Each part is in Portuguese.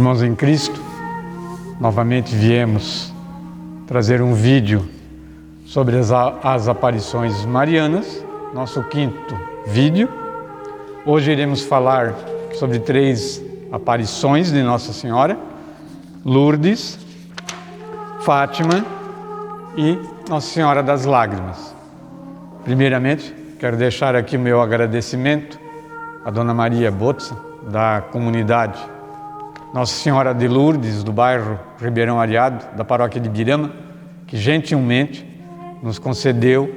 Irmãos em Cristo, novamente viemos trazer um vídeo sobre as aparições marianas, nosso quinto vídeo. Hoje iremos falar sobre 3 aparições de Nossa Senhora: Lourdes, Fátima e Nossa Senhora das Lágrimas. Primeiramente, quero deixar aqui o meu agradecimento à Dona Maria Botza, da comunidade Nossa Senhora de Lourdes, do bairro Ribeirão Areado, da paróquia de Birama, que gentilmente nos concedeu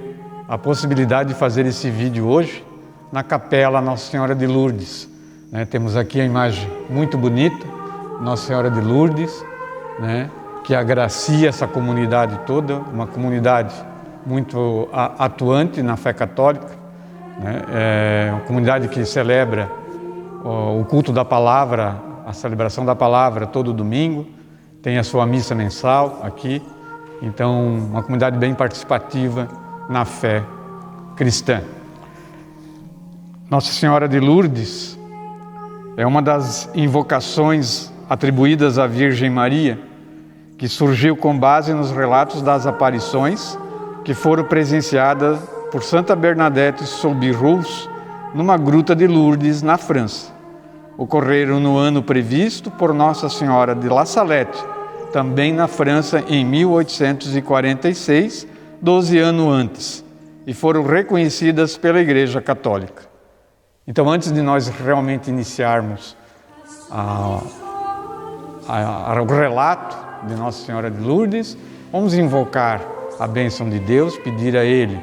a possibilidade de fazer esse vídeo hoje na capela Nossa Senhora de Lourdes. Temos aqui a imagem muito bonita, Nossa Senhora de Lourdes, que agracia essa comunidade toda, uma comunidade muito atuante na fé católica, é uma comunidade que celebra o culto da palavra, a celebração da palavra todo domingo, tem a sua missa mensal aqui, então uma comunidade bem participativa na fé cristã. Nossa Senhora de Lourdes é uma das invocações atribuídas à Virgem Maria, que surgiu com base nos relatos das aparições que foram presenciadas por Santa Bernadette Soubirous numa gruta de Lourdes, na França. Ocorreram no ano previsto por Nossa Senhora de La Salette, também na França, em 1846, 12 anos antes, e foram reconhecidas pela Igreja Católica. Então, antes de nós realmente iniciarmos o relato de Nossa Senhora de Lourdes, vamos invocar a bênção de Deus, pedir a Ele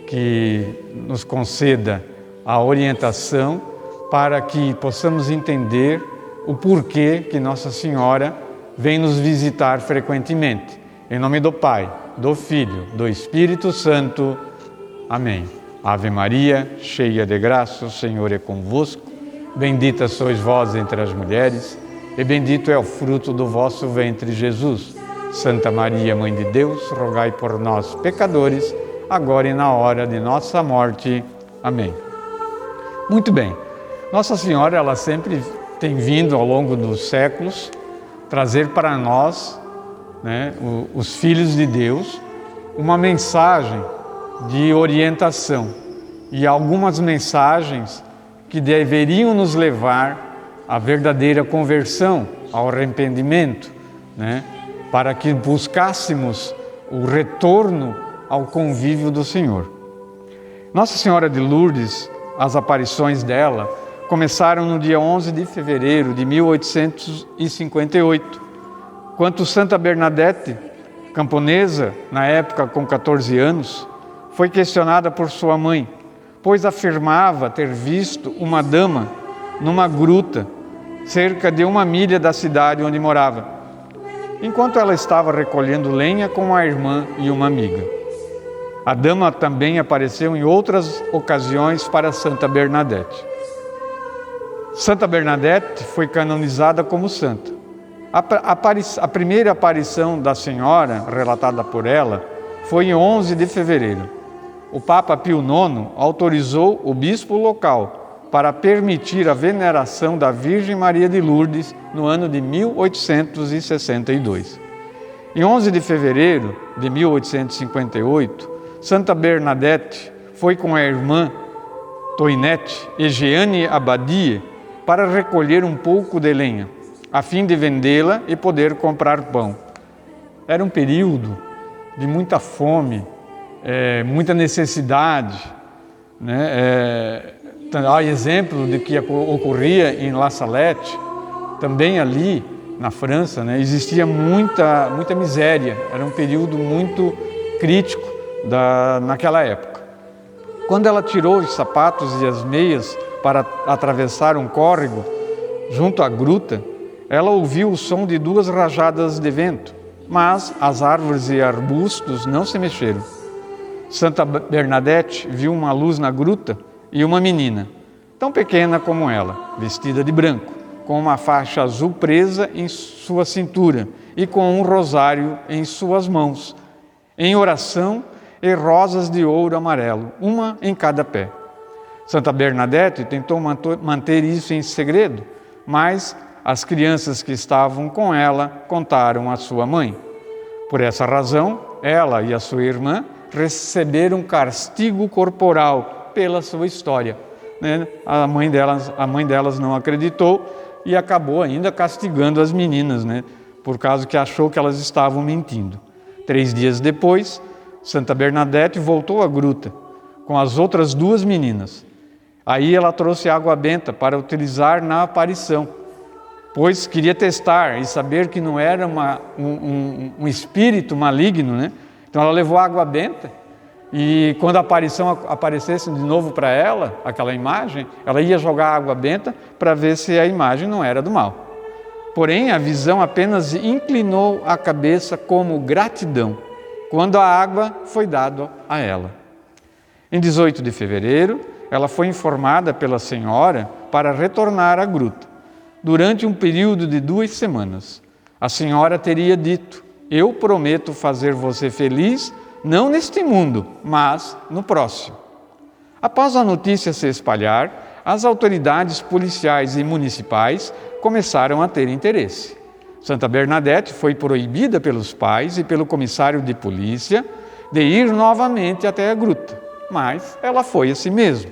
que nos conceda a orientação para que possamos entender o porquê que Nossa Senhora vem nos visitar frequentemente. Em nome do Pai, do Filho, do Espírito Santo. Amém. Ave Maria, cheia de graça, o Senhor é convosco. Bendita sois vós entre as mulheres, e bendito é o fruto do vosso ventre, Jesus. Santa Maria, Mãe de Deus, rogai por nós, pecadores, agora e na hora de nossa morte. Amém. Muito bem. Nossa Senhora, ela sempre tem vindo ao longo dos séculos trazer para nós, os filhos de Deus, uma mensagem de orientação e algumas mensagens que deveriam nos levar à verdadeira conversão, ao arrependimento, para que buscássemos o retorno ao convívio do Senhor. Nossa Senhora de Lourdes, as aparições dela começaram no dia 11 de fevereiro de 1858, quando Santa Bernadette, camponesa, na época com 14 anos, foi questionada por sua mãe, pois afirmava ter visto uma dama numa gruta, cerca de 1 milha da cidade onde morava, enquanto ela estava recolhendo lenha com a irmã e uma amiga. A dama também apareceu em outras ocasiões para Santa Bernadette. Santa Bernadette foi canonizada como santa. A primeira aparição da Senhora, relatada por ela, foi em 11 de fevereiro. O Papa Pio IX autorizou o bispo local para permitir a veneração da Virgem Maria de Lourdes no ano de 1862. Em 11 de fevereiro de 1858, Santa Bernadette foi com a irmã Toinette e Jeanne Abadie para recolher um pouco de lenha, a fim de vendê-la e poder comprar pão. Era um período de muita fome, muita necessidade. Há exemplo de que ocorria em La Salette, também ali na França, existia muita miséria, era um período muito crítico naquela época. Quando ela tirou os sapatos e as meias para atravessar um córrego junto à gruta, ela ouviu o som de 2 rajadas de vento, mas as árvores e arbustos não se mexeram. Santa Bernadette viu uma luz na gruta e uma menina, tão pequena como ela, vestida de branco, com uma faixa azul presa em sua cintura e com um rosário em suas mãos, em oração, e rosas de ouro amarelo, uma em cada pé. Santa Bernadette tentou manter isso em segredo, mas as crianças que estavam com ela contaram à sua mãe. Por essa razão, ela e a sua irmã receberam castigo corporal pela sua história. A mãe delas não acreditou e acabou ainda castigando as meninas, por causa que achou que elas estavam mentindo. 3 dias depois, Santa Bernadette voltou à gruta com as outras 2 meninas. Aí ela trouxe água benta para utilizar na aparição, pois queria testar e saber que não era um espírito maligno, Então ela levou água benta e quando a aparição aparecesse de novo para ela, aquela imagem, ela ia jogar água benta para ver se a imagem não era do mal. Porém, a visão apenas inclinou a cabeça como gratidão, quando a água foi dada a ela. Em 18 de fevereiro, ela foi informada pela senhora para retornar à gruta. Durante um período de 2 semanas, a senhora teria dito: eu prometo fazer você feliz, não neste mundo, mas no próximo. Após a notícia se espalhar, as autoridades policiais e municipais começaram a ter interesse. Santa Bernadette foi proibida pelos pais e pelo comissário de polícia de ir novamente até a gruta, mas ela foi a si mesma.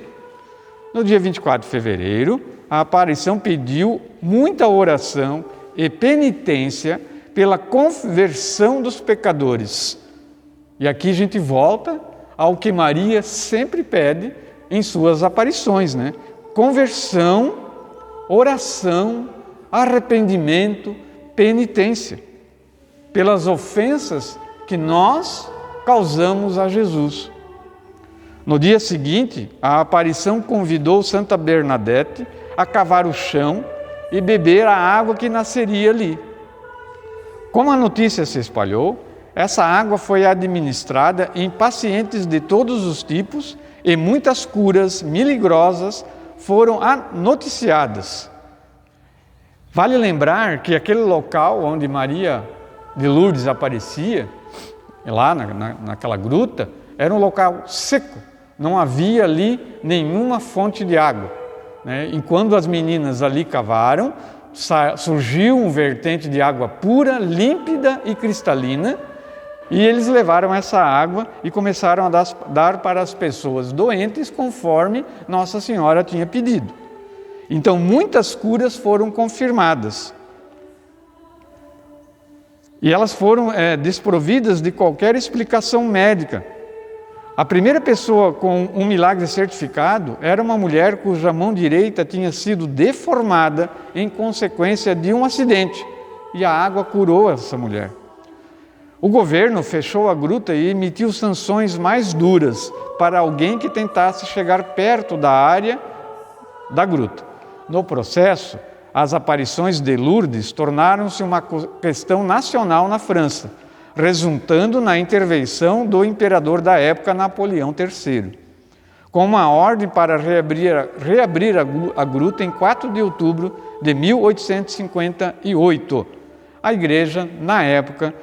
No dia 24 de fevereiro, a aparição pediu muita oração e penitência pela conversão dos pecadores. E aqui a gente volta ao que Maria sempre pede em suas aparições, Conversão, oração, arrependimento, penitência, pelas ofensas que nós causamos a Jesus. No dia seguinte, a aparição convidou Santa Bernadette a cavar o chão e beber a água que nasceria ali. Como a notícia se espalhou, essa água foi administrada em pacientes de todos os tipos e muitas curas milagrosas foram noticiadas. Vale lembrar que aquele local onde Maria de Lourdes aparecia, lá naquela gruta, era um local seco, não havia ali nenhuma fonte de água. E quando as meninas ali cavaram, surgiu um vertente de água pura, límpida e cristalina, e eles levaram essa água e começaram a dar para as pessoas doentes conforme Nossa Senhora tinha pedido. Então, muitas curas foram confirmadas. E elas foram desprovidas de qualquer explicação médica. A primeira pessoa com um milagre certificado era uma mulher cuja mão direita tinha sido deformada em consequência de um acidente. E a água curou essa mulher. O governo fechou a gruta e emitiu sanções mais duras para alguém que tentasse chegar perto da área da gruta. No processo, as aparições de Lourdes tornaram-se uma questão nacional na França, resultando na intervenção do imperador da época, Napoleão III, com uma ordem para reabrir a gruta em 4 de outubro de 1858. A igreja, na época,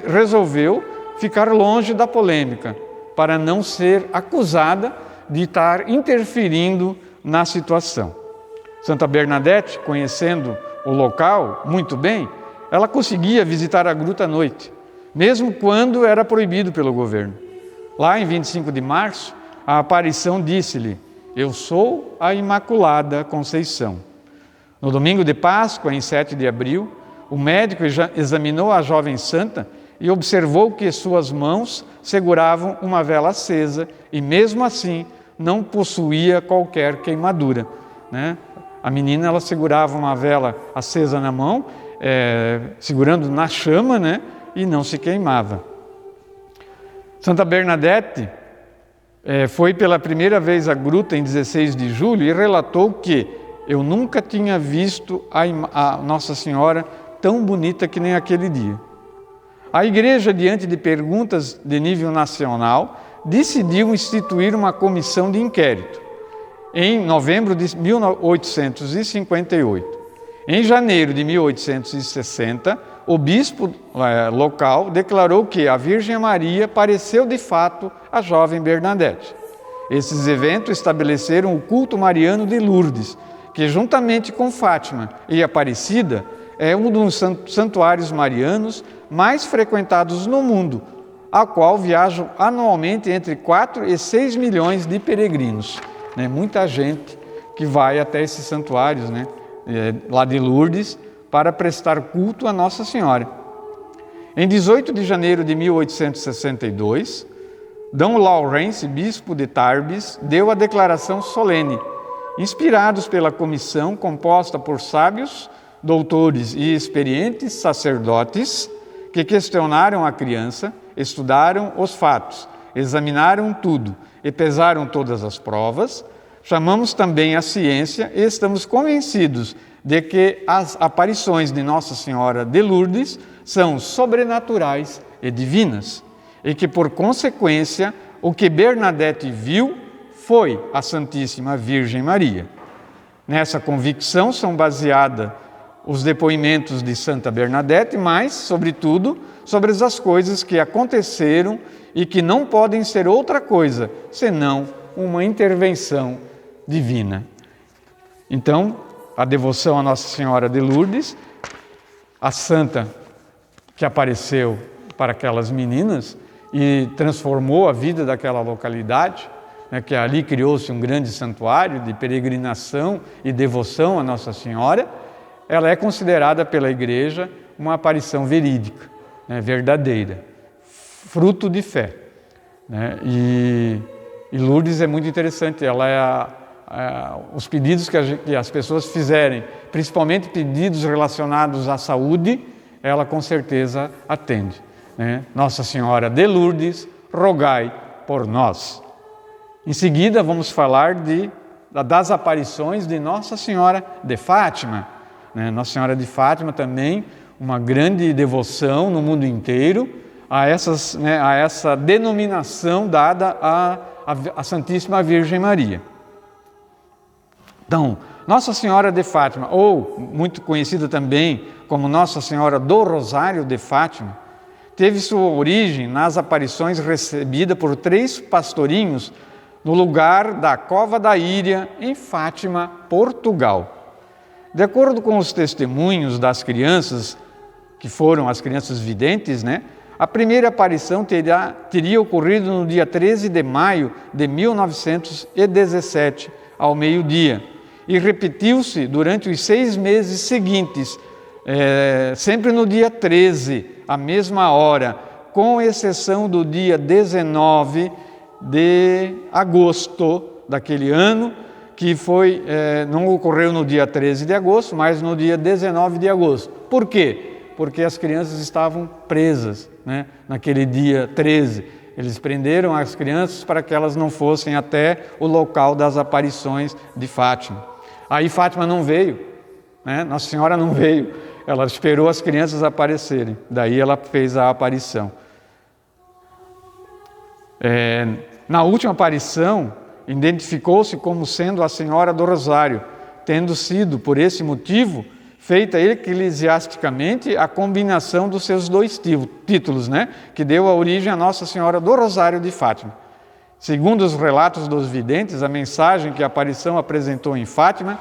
resolveu ficar longe da polêmica, para não ser acusada de estar interferindo na situação. Santa Bernadette, conhecendo o local muito bem, ela conseguia visitar a gruta à noite, mesmo quando era proibido pelo governo. Lá em 25 de março, a aparição disse-lhe: eu sou a Imaculada Conceição. No domingo de Páscoa, em 7 de abril, o médico examinou a jovem santa e observou que suas mãos seguravam uma vela acesa e, mesmo assim, não possuía qualquer queimadura. A menina, ela segurava uma vela acesa na mão, segurando na chama, e não se queimava. Santa Bernadette foi pela primeira vez à gruta em 16 de julho e relatou que eu nunca tinha visto a Nossa Senhora tão bonita que nem aquele dia. A igreja, diante de perguntas de nível nacional, decidiu instituir uma comissão de inquérito em novembro de 1858. Em janeiro de 1860, o bispo local declarou que a Virgem Maria pareceu de fato a jovem Bernadette. Esses eventos estabeleceram o culto mariano de Lourdes, que juntamente com Fátima e Aparecida é um dos santuários marianos mais frequentados no mundo, ao qual viajam anualmente entre 4 e 6 milhões de peregrinos. Muita gente que vai até esses santuários, lá de Lourdes, para prestar culto a Nossa Senhora. Em 18 de janeiro de 1862, D. Laurence, bispo de Tarbes, deu a declaração solene, inspirados pela comissão composta por sábios, doutores e experientes sacerdotes que questionaram a criança, estudaram os fatos, examinaram tudo e pesaram todas as provas. Chamamos também a ciência e estamos convencidos de que as aparições de Nossa Senhora de Lourdes são sobrenaturais e divinas, e que, por consequência, o que Bernadette viu foi a Santíssima Virgem Maria. Nessa convicção são baseadas os depoimentos de Santa Bernadette, mas, sobretudo, sobre as coisas que aconteceram e que não podem ser outra coisa, senão uma intervenção divina. Então, a devoção a Nossa Senhora de Lourdes, a santa que apareceu para aquelas meninas e transformou a vida daquela localidade, que ali criou-se um grande santuário de peregrinação e devoção a Nossa Senhora, ela é considerada pela Igreja uma aparição verídica, verdadeira, fruto de fé. E Lourdes é muito interessante, ela é os pedidos que as pessoas fizerem, principalmente pedidos relacionados à saúde, ela com certeza atende. Nossa Senhora de Lourdes, rogai por nós. Em seguida, vamos falar das aparições de Nossa Senhora de Fátima. Nossa Senhora de Fátima também, uma grande devoção no mundo inteiro a essa denominação dada à Santíssima Virgem Maria. Então, Nossa Senhora de Fátima, ou muito conhecida também como Nossa Senhora do Rosário de Fátima, teve sua origem nas aparições recebidas por 3 pastorinhos no lugar da Cova da Íria, em Fátima, Portugal. De acordo com os testemunhos das crianças, que foram as crianças videntes, a primeira aparição teria ocorrido no dia 13 de maio de 1917, ao meio-dia, e repetiu-se durante os 6 meses seguintes, sempre no dia 13, à mesma hora, com exceção do dia 19 de agosto daquele ano, que não ocorreu no dia 13 de agosto, mas no dia 19 de agosto. Por quê? Porque as crianças estavam presas, naquele dia 13. Eles prenderam as crianças para que elas não fossem até o local das aparições de Fátima. Aí Fátima não veio, Nossa Senhora não veio, ela esperou as crianças aparecerem, daí ela fez a aparição. Na última aparição, identificou-se como sendo a Senhora do Rosário, tendo sido, por esse motivo, feita eclesiasticamente a combinação dos seus 2 títulos, que deu a origem a Nossa Senhora do Rosário de Fátima. Segundo os relatos dos videntes, a mensagem que a aparição apresentou em Fátima,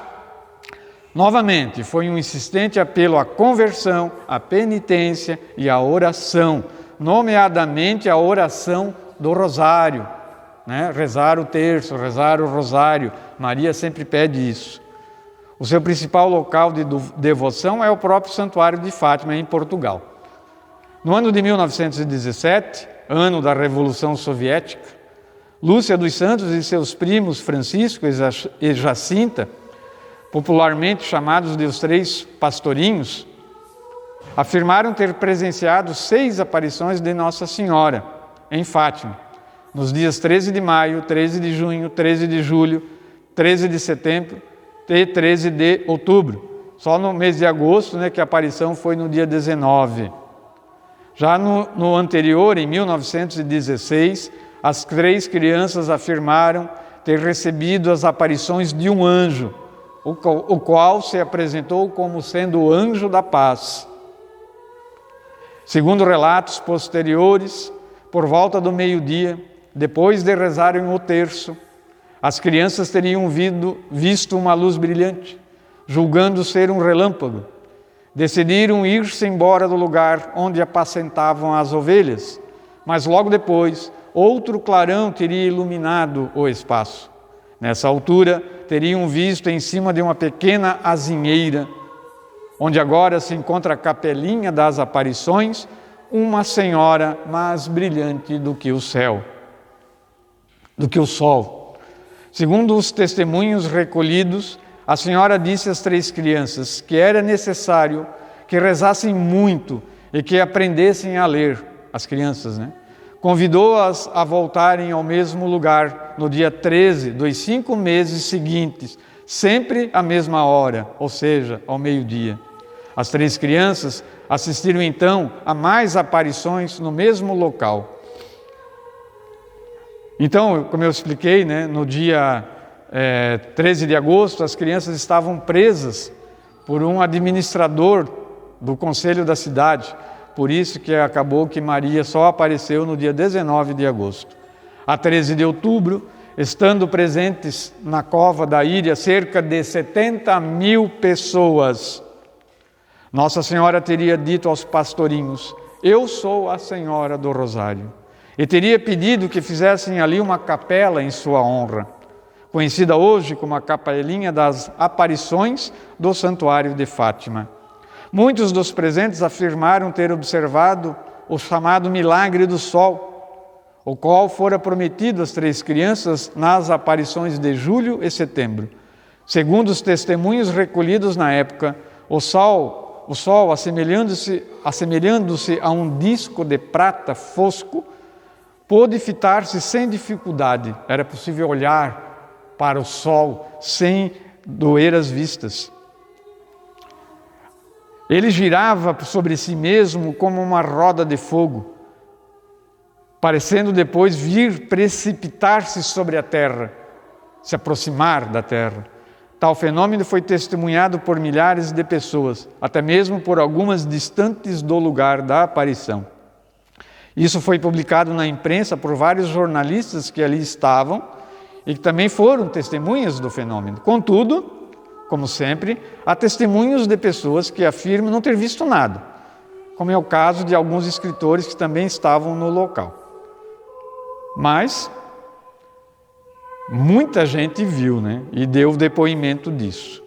novamente, foi um insistente apelo à conversão, à penitência e à oração, nomeadamente a oração do Rosário, rezar o terço, rezar o rosário. Maria sempre pede isso. O seu principal local de devoção é o próprio Santuário de Fátima, em Portugal. No ano de 1917, ano da Revolução Soviética, Lúcia dos Santos e seus primos Francisco e Jacinta, popularmente chamados de os 3 pastorinhos, afirmaram ter presenciado 6 aparições de Nossa Senhora em Fátima, nos dias 13 de maio, 13 de junho, 13 de julho, 13 de setembro e 13 de outubro. Só no mês de agosto, que a aparição foi no dia 19. Já no anterior, em 1916, as 3 crianças afirmaram ter recebido as aparições de um anjo, o qual se apresentou como sendo o anjo da paz. Segundo relatos posteriores, por volta do meio-dia, depois de rezarem o terço, as crianças teriam visto uma luz brilhante, julgando ser um relâmpago. Decidiram ir-se embora do lugar onde apacentavam as ovelhas, mas logo depois outro clarão teria iluminado o espaço. Nessa altura, teriam visto em cima de uma pequena azinheira, onde agora se encontra a capelinha das aparições, uma senhora mais brilhante do que o céu, do que o sol. Segundo os testemunhos recolhidos, a senhora disse às 3 crianças que era necessário que rezassem muito e que aprendessem a ler, as crianças, Convidou-as a voltarem ao mesmo lugar no dia 13 dos 5 meses seguintes, sempre à mesma hora, ou seja, ao meio-dia. As 3 crianças assistiram então a mais aparições no mesmo local. Então, como eu expliquei, no dia 13 de agosto, as crianças estavam presas por um administrador do conselho da cidade. Por isso que acabou que Maria só apareceu no dia 19 de agosto. A 13 de outubro, estando presentes na cova da Íria cerca de 70.000 pessoas, Nossa Senhora teria dito aos pastorinhos: eu sou a Senhora do Rosário. E teria pedido que fizessem ali uma capela em sua honra, conhecida hoje como a Capelinha das Aparições do Santuário de Fátima. Muitos dos presentes afirmaram ter observado o chamado milagre do sol, o qual fora prometido às 3 crianças nas aparições de julho e setembro. Segundo os testemunhos recolhidos na época, o sol assemelhando-se a um disco de prata fosco, pôde fitar-se sem dificuldade. Era possível olhar para o sol sem doer as vistas. Ele girava sobre si mesmo como uma roda de fogo, parecendo depois vir precipitar-se sobre a terra, se aproximar da terra. Tal fenômeno foi testemunhado por milhares de pessoas, até mesmo por algumas distantes do lugar da aparição. Isso foi publicado na imprensa por vários jornalistas que ali estavam e que também foram testemunhas do fenômeno. Contudo, como sempre, há testemunhos de pessoas que afirmam não ter visto nada, como é o caso de alguns escritores que também estavam no local. Mas muita gente viu, e deu depoimento disso.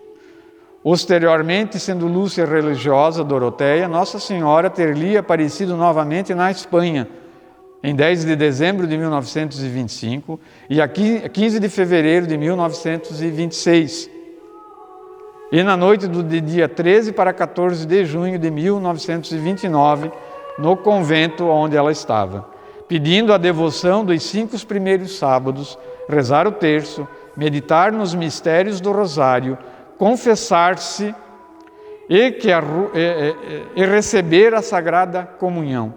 Posteriormente, sendo Lúcia religiosa Doroteia, Nossa Senhora ter-lhe aparecido novamente na Espanha, em 10 de dezembro de 1925 e a 15 de fevereiro de 1926. E na noite do dia 13 para 14 de junho de 1929, no convento onde ela estava, pedindo a devoção dos 5 primeiros sábados, rezar o terço, meditar nos mistérios do Rosário, confessar-se e receber a Sagrada Comunhão.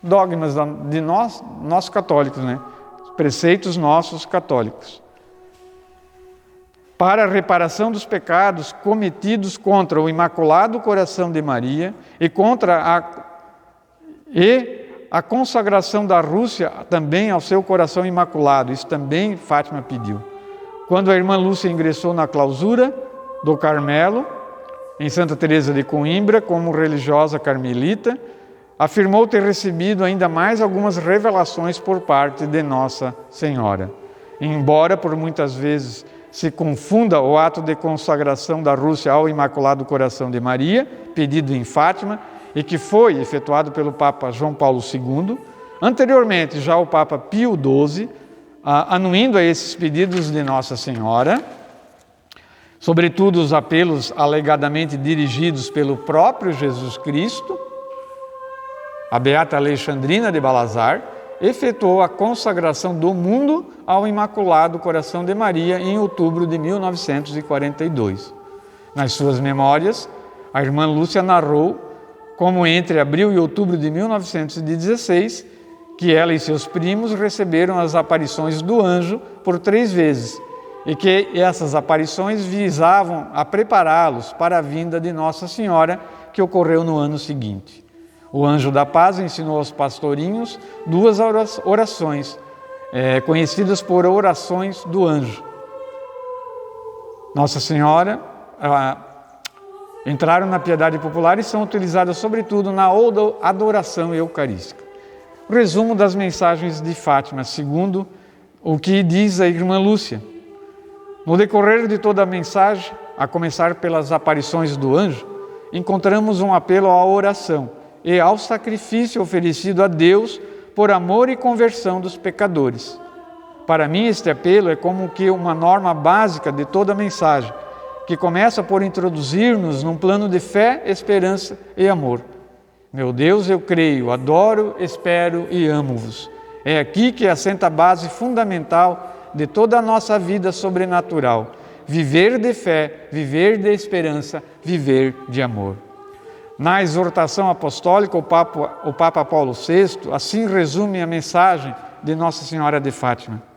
Dogmas de nós católicos, preceitos nossos católicos. Para a reparação dos pecados cometidos contra o Imaculado Coração de Maria e contra a consagração da Rússia também ao seu coração imaculado. Isso também Fátima pediu. Quando a irmã Lúcia ingressou na clausura do Carmelo, em Santa Teresa de Coimbra, como religiosa carmelita, afirmou ter recebido ainda mais algumas revelações por parte de Nossa Senhora. Embora por muitas vezes se confunda o ato de consagração da Rússia ao Imaculado Coração de Maria, pedido em Fátima, e que foi efetuado pelo Papa João Paulo II. Anteriormente, já o Papa Pio XII, anuindo a esses pedidos de Nossa Senhora, sobretudo os apelos alegadamente dirigidos pelo próprio Jesus Cristo, a Beata Alexandrina de Balazar efetuou a consagração do mundo ao Imaculado Coração de Maria em outubro de 1942. Nas suas memórias, a irmã Lúcia narrou como entre abril e outubro de 1916, que ela e seus primos receberam as aparições do anjo por 3 vezes, e que essas aparições visavam a prepará-los para a vinda de Nossa Senhora, que ocorreu no ano seguinte. O anjo da paz ensinou aos pastorinhos 2 orações, conhecidas por orações do anjo. Nossa Senhora entraram na piedade popular e são utilizadas sobretudo na adoração eucarística. O resumo das mensagens de Fátima, segundo o que diz a irmã Lúcia. No decorrer de toda a mensagem, a começar pelas aparições do anjo, encontramos um apelo à oração e ao sacrifício oferecido a Deus por amor e conversão dos pecadores. Para mim, este apelo é como que uma norma básica de toda a mensagem, que começa por introduzir-nos num plano de fé, esperança e amor. Meu Deus, eu creio, adoro, espero e amo-vos. É aqui que assenta a base fundamental de toda a nossa vida sobrenatural. Viver de fé, viver de esperança, viver de amor. Na exortação apostólica, o Papa Paulo VI assim resume a mensagem de Nossa Senhora de Fátima.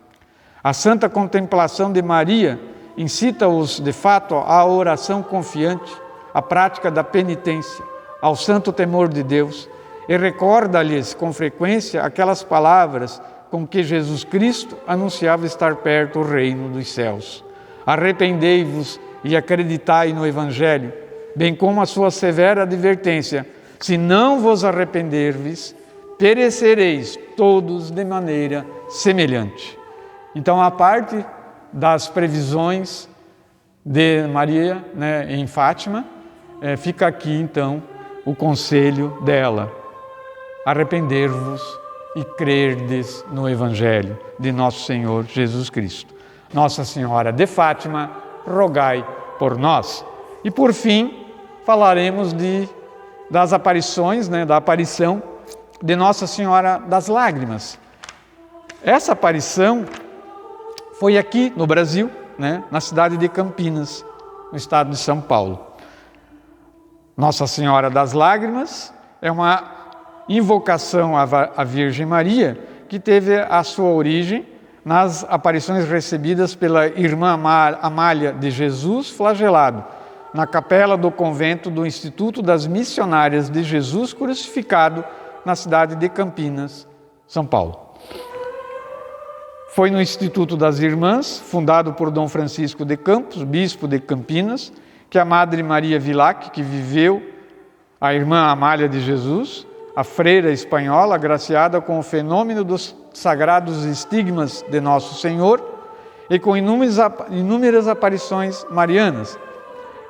A santa contemplação de Maria incita-os, de fato, à oração confiante, à prática da penitência, ao santo temor de Deus e recorda-lhes com frequência aquelas palavras com que Jesus Cristo anunciava estar perto o reino dos céus. Arrependei-vos e acreditai no Evangelho, bem como a sua severa advertência: se não vos arrependerdes, perecereis todos de maneira semelhante. Então, a parte das previsões de Maria, em Fátima, fica aqui então o conselho dela: arrepender-vos e crerdes no Evangelho de nosso Senhor Jesus Cristo. Nossa Senhora de Fátima, rogai por nós. E por fim, falaremos das aparições, da aparição de Nossa Senhora das Lágrimas. Essa aparição foi aqui no Brasil, na cidade de Campinas, no estado de São Paulo. Nossa Senhora das Lágrimas é uma invocação à Virgem Maria que teve a sua origem nas aparições recebidas pela irmã Amália de Jesus flagelado, na capela do convento do Instituto das Missionárias de Jesus Crucificado, na cidade de Campinas, São Paulo. Foi no Instituto das Irmãs, fundado por Dom Francisco de Campos, bispo de Campinas, que a Madre Maria Vilac, que viveu, a irmã Amália de Jesus, a freira espanhola, agraciada com o fenômeno dos sagrados estigmas de Nosso Senhor e com inúmeras aparições marianas.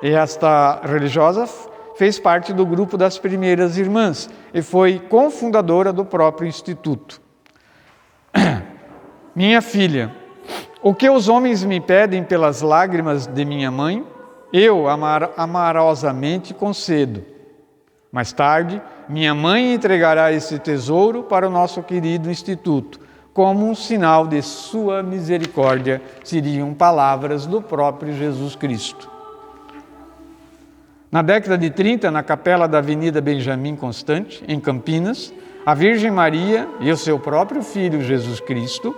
E esta religiosa fez parte do grupo das primeiras irmãs e foi cofundadora do próprio Instituto. Minha filha, o que os homens me pedem pelas lágrimas de minha mãe, eu amorosamente concedo. Mais tarde, minha mãe entregará esse tesouro para o nosso querido Instituto, como um sinal de sua misericórdia, seriam palavras do próprio Jesus Cristo. Na década de 30, na capela da Avenida Benjamin Constant, em Campinas, a Virgem Maria e o seu próprio Filho Jesus Cristo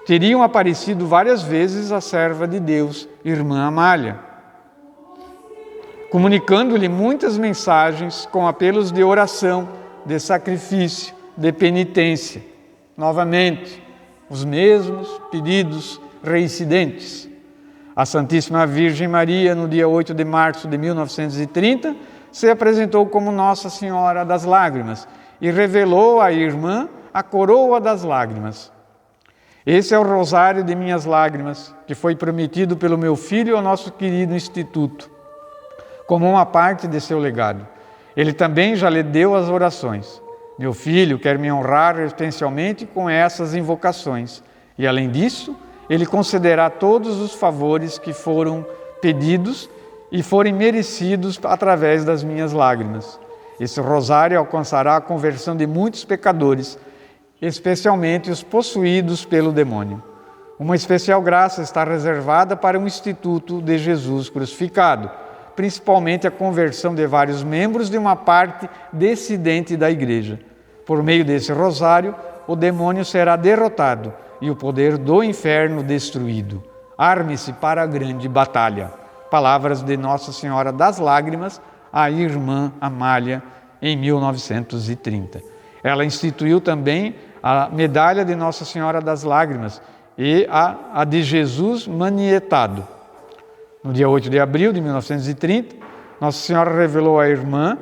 teriam aparecido várias vezes à serva de Deus, irmã Amália, comunicando-lhe muitas mensagens com apelos de oração, de sacrifício, de penitência. Novamente, os mesmos pedidos reincidentes. A Santíssima Virgem Maria, no dia 8 de março de 1930, se apresentou como Nossa Senhora das Lágrimas e revelou à irmã a coroa das lágrimas. Esse é o rosário de minhas lágrimas, que foi prometido pelo meu filho ao nosso querido Instituto, como uma parte de seu legado. Ele também já lhe deu as orações. Meu filho quer me honrar especialmente com essas invocações. E além disso, ele concederá todos os favores que foram pedidos e forem merecidos através das minhas lágrimas. Esse rosário alcançará a conversão de muitos pecadores, especialmente os possuídos pelo demônio. Uma especial graça está reservada para o Instituto de Jesus Crucificado, principalmente a conversão de vários membros de uma parte dissidente da Igreja. Por meio desse rosário, o demônio será derrotado e o poder do inferno destruído. Arme-se para a grande batalha. Palavras de Nossa Senhora das Lágrimas à irmã Amália em 1930. Ela instituiu também a medalha de Nossa Senhora das Lágrimas e a de Jesus manietado. No dia 8 de abril de 1930, Nossa Senhora revelou à irmã,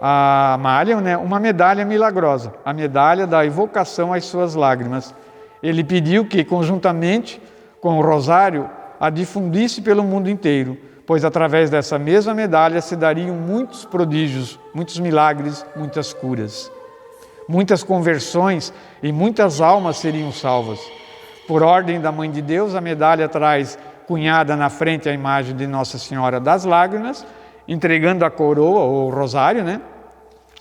a Amália, uma medalha milagrosa, a medalha da evocação às suas lágrimas. Ele pediu que, conjuntamente com o rosário, a difundisse pelo mundo inteiro, pois através dessa mesma medalha se dariam muitos prodígios, muitos milagres, muitas curas. Muitas conversões e muitas almas seriam salvas. Por ordem da Mãe de Deus, a medalha traz cunhada na frente a imagem de Nossa Senhora das Lágrimas, entregando a coroa, ou o rosário,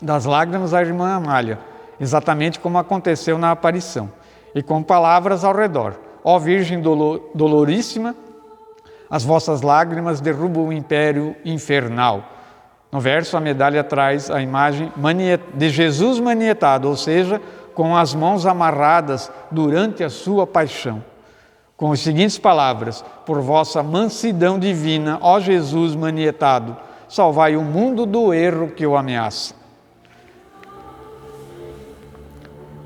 das lágrimas à irmã Amália, exatamente como aconteceu na aparição, e com palavras ao redor: ó Virgem Doloríssima, as vossas lágrimas derrubam o império infernal. No verso, a medalha traz a imagem de Jesus manietado, ou seja, com as mãos amarradas durante a sua paixão, com as seguintes palavras: por vossa mansidão divina, ó Jesus manietado, salvai o mundo do erro que o ameaça.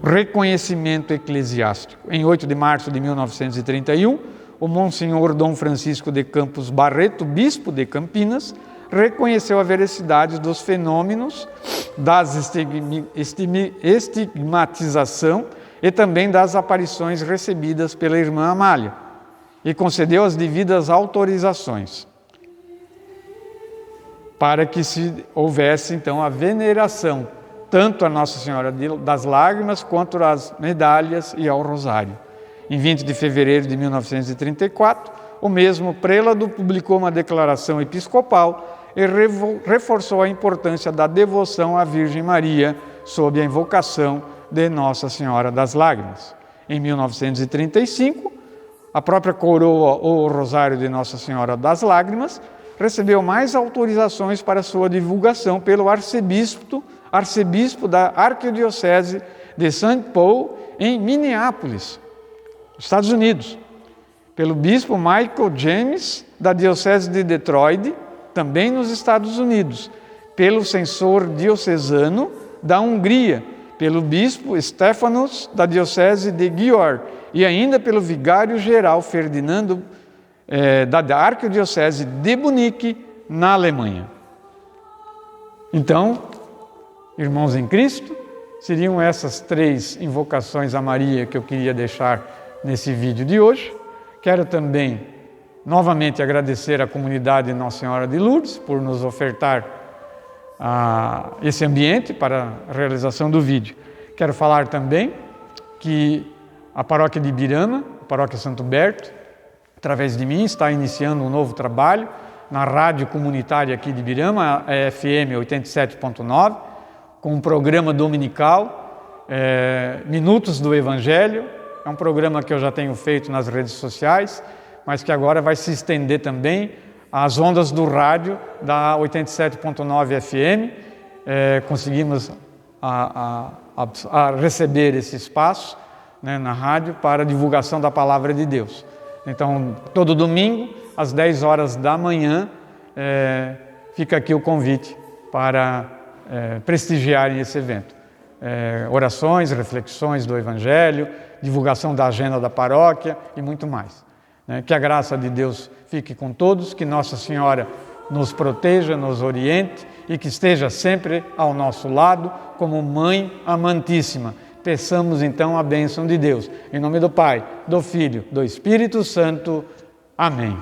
Reconhecimento eclesiástico. Em 8 de março de 1931, o Monsenhor Dom Francisco de Campos Barreto, bispo de Campinas, reconheceu a veracidade dos fenômenos das estigmatização e também das aparições recebidas pela irmã Amália, e concedeu as devidas autorizações para que se houvesse então a veneração tanto a Nossa Senhora das Lágrimas quanto às medalhas e ao rosário. Em 20 de fevereiro de 1934, o mesmo prélado publicou uma declaração episcopal e reforçou a importância da devoção à Virgem Maria sob a invocação de Nossa Senhora das Lágrimas. Em 1935, a própria coroa ou rosário de Nossa Senhora das Lágrimas recebeu mais autorizações para sua divulgação pelo arcebispo da Arquidiocese de St. Paul, em Minneapolis, Estados Unidos, pelo bispo Michael James, da Diocese de Detroit, também nos Estados Unidos, pelo censor diocesano da Hungria, pelo bispo Stefanos, da Diocese de Győr, e ainda pelo vigário-geral Ferdinando, da Arquidiocese de Munique, na Alemanha. Então, irmãos em Cristo, seriam essas 3 invocações a Maria que eu queria deixar nesse vídeo de hoje. Quero também novamente agradecer à comunidade Nossa Senhora de Lourdes por nos ofertar esse ambiente para a realização do vídeo. Quero falar também que a paróquia de Ibirama, a paróquia Santo Berto, através de mim, está iniciando um novo trabalho na rádio comunitária aqui de Ibirama, a FM 87.9, com um programa dominical, Minutos do Evangelho. É um programa que eu já tenho feito nas redes sociais, mas que agora vai se estender também às ondas do rádio da 87.9 FM. Conseguimos receber esse espaço, na rádio para divulgação da Palavra de Deus. Então, todo domingo, às 10 horas da manhã, fica aqui o convite para prestigiarem esse evento. Orações, reflexões do Evangelho, divulgação da agenda da paróquia e muito mais. Que a graça de Deus fique com todos, que Nossa Senhora nos proteja, nos oriente e que esteja sempre ao nosso lado como Mãe amantíssima. Peçamos então a bênção de Deus. Em nome do Pai, do Filho, do Espírito Santo. Amém.